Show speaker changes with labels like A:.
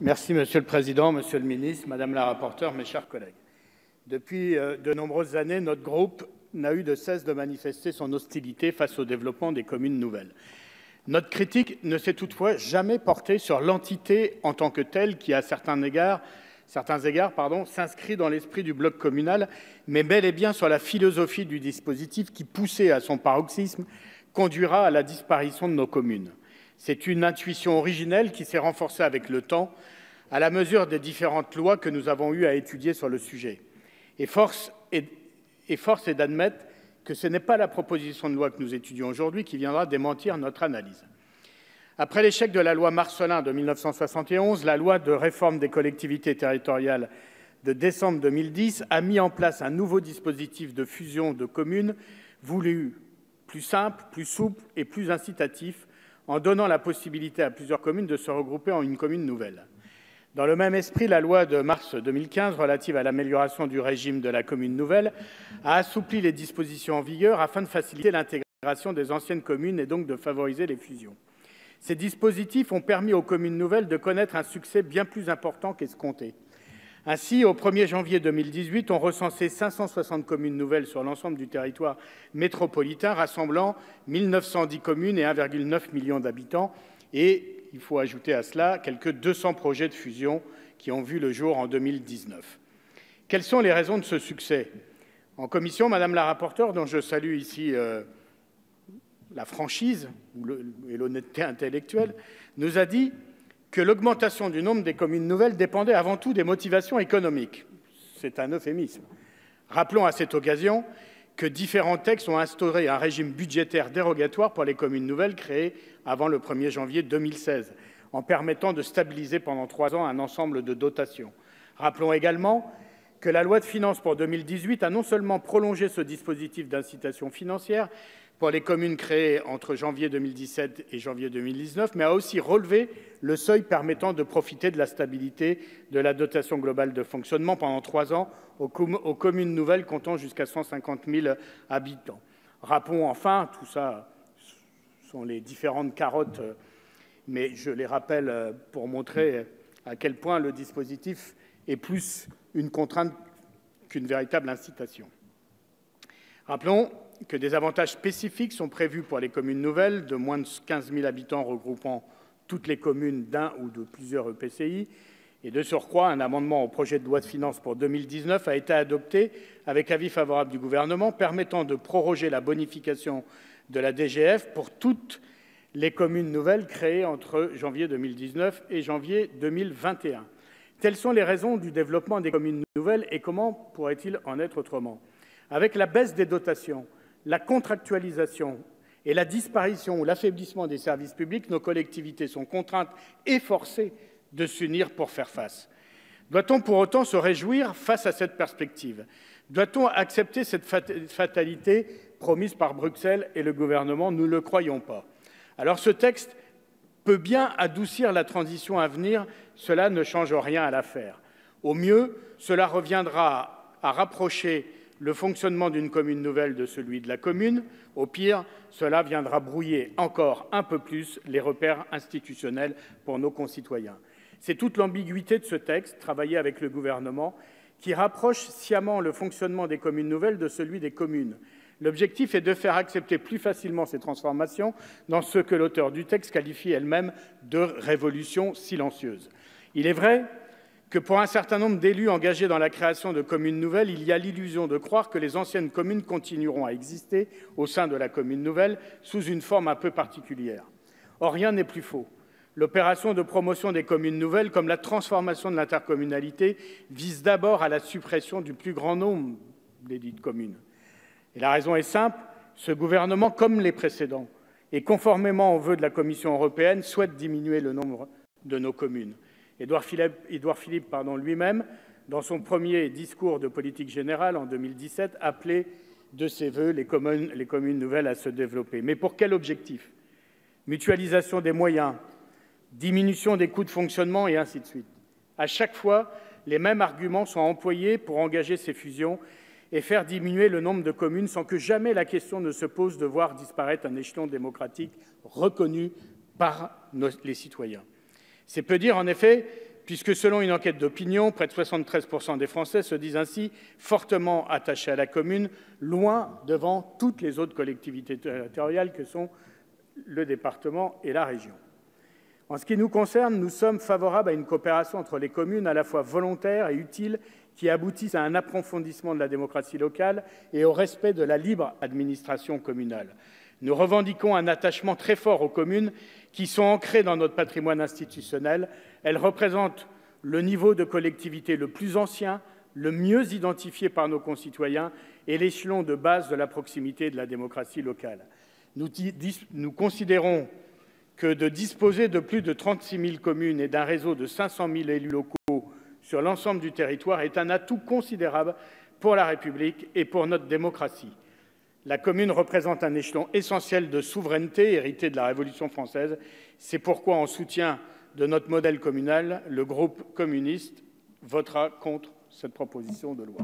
A: Merci, Monsieur le Président, Monsieur le Ministre, Madame la rapporteure, mes chers collègues. Depuis de nombreuses années, notre groupe n'a eu de cesse de manifester son hostilité face au développement des communes nouvelles. Notre critique ne s'est toutefois jamais portée sur l'entité en tant que telle qui, à certains égards, s'inscrit dans l'esprit du bloc communal, mais bel et bien sur la philosophie du dispositif qui, poussé à son paroxysme, conduira à la disparition de nos communes. C'est une intuition originelle qui s'est renforcée avec le temps, à la mesure des différentes lois que nous avons eu à étudier sur le sujet. Et force est d'admettre que ce n'est pas la proposition de loi que nous étudions aujourd'hui qui viendra démentir notre analyse. Après l'échec de la loi Marcellin de 1971, la loi de réforme des collectivités territoriales de décembre 2010 a mis en place un nouveau dispositif de fusion de communes voulu plus simple, plus souple et plus incitatif, en donnant la possibilité à plusieurs communes de se regrouper en une commune nouvelle. Dans le même esprit, la loi de mars 2015 relative à l'amélioration du régime de la commune nouvelle a assoupli les dispositions en vigueur afin de faciliter l'intégration des anciennes communes et donc de favoriser les fusions. Ces dispositifs ont permis aux communes nouvelles de connaître un succès bien plus important qu'escompté. Ainsi, au 1er janvier 2018, on recensait 560 communes nouvelles sur l'ensemble du territoire métropolitain, rassemblant 1910 communes et 1,9 million d'habitants. Et il faut ajouter à cela quelques 200 projets de fusion qui ont vu le jour en 2019. Quelles sont les raisons de ce succès? En commission, Madame la rapporteure, dont je salue ici la franchise et l'honnêteté intellectuelle, nous a dit que l'augmentation du nombre des communes nouvelles dépendait avant tout des motivations économiques. C'est un euphémisme. Rappelons à cette occasion que différents textes ont instauré un régime budgétaire dérogatoire pour les communes nouvelles créées avant le 1er janvier 2016, en permettant de stabiliser pendant 3 ans un ensemble de dotations. Rappelons également que la loi de finances pour 2018 a non seulement prolongé ce dispositif d'incitation financière pour les communes créées entre janvier 2017 et janvier 2019, mais a aussi relevé le seuil permettant de profiter de la stabilité de la dotation globale de fonctionnement pendant 3 ans aux communes nouvelles comptant jusqu'à 150 000 habitants. Rappelons enfin, tout ça sont les différentes carottes, mais je les rappelle pour montrer à quel point le dispositif est plus une contrainte qu'une véritable incitation. Rappelons que des avantages spécifiques sont prévus pour les communes nouvelles de moins de 15 000 habitants regroupant toutes les communes d'un ou de plusieurs EPCI. Et de surcroît, un amendement au projet de loi de finances pour 2019 a été adopté avec avis favorable du gouvernement permettant de proroger la bonification de la DGF pour toutes les communes nouvelles créées entre janvier 2019 et janvier 2021. Telles sont les raisons du développement des communes nouvelles et comment pourrait-il en être autrement? Avec la baisse des dotations, la contractualisation et la disparition ou l'affaiblissement des services publics, nos collectivités sont contraintes et forcées de s'unir pour faire face. Doit-on pour autant se réjouir face à cette perspective? Doit-on accepter cette fatalité promise par Bruxelles et le gouvernement? Nous ne le croyons pas. Alors ce texte peut bien adoucir la transition à venir, cela ne change rien à l'affaire. Au mieux, cela reviendra à rapprocher le fonctionnement d'une commune nouvelle de celui de la commune. Au pire, cela viendra brouiller encore un peu plus les repères institutionnels pour nos concitoyens. C'est toute l'ambiguïté de ce texte, travaillé avec le gouvernement, qui rapproche sciemment le fonctionnement des communes nouvelles de celui des communes. L'objectif est de faire accepter plus facilement ces transformations dans ce que l'auteur du texte qualifie elle-même de révolution silencieuse. Il est vrai que pour un certain nombre d'élus engagés dans la création de communes nouvelles, il y a l'illusion de croire que les anciennes communes continueront à exister au sein de la commune nouvelle sous une forme un peu particulière. Or, rien n'est plus faux. L'opération de promotion des communes nouvelles, comme la transformation de l'intercommunalité, vise d'abord à la suppression du plus grand nombre des dites communes. Et la raison est simple, ce gouvernement, comme les précédents, et conformément aux vœux de la Commission européenne, souhaite diminuer le nombre de nos communes. Édouard Philippe lui-même, dans son premier discours de politique générale en 2017, appelait de ses vœux les communes nouvelles à se développer. Mais pour quel objectif? Mutualisation des moyens, diminution des coûts de fonctionnement et ainsi de suite. À chaque fois, les mêmes arguments sont employés pour engager ces fusions et faire diminuer le nombre de communes sans que jamais la question ne se pose de voir disparaître un échelon démocratique reconnu par les citoyens. C'est peu dire, en effet, puisque selon une enquête d'opinion, près de 73% des Français se disent ainsi fortement attachés à la commune, loin devant toutes les autres collectivités territoriales que sont le département et la région. En ce qui nous concerne, nous sommes favorables à une coopération entre les communes à la fois volontaire et utile qui aboutisse à un approfondissement de la démocratie locale et au respect de la libre administration communale. Nous revendiquons un attachement très fort aux communes qui sont ancrées dans notre patrimoine institutionnel. Elles représentent le niveau de collectivité le plus ancien, le mieux identifié par nos concitoyens et l'échelon de base de la proximité de la démocratie locale. Nous considérons que de disposer de plus de 36 000 communes et d'un réseau de 500 000 élus locaux sur l'ensemble du territoire est un atout considérable pour la République et pour notre démocratie. La commune représente un échelon essentiel de souveraineté hérité de la Révolution française. C'est pourquoi, en soutien de notre modèle communal, le groupe communiste votera contre cette proposition de loi.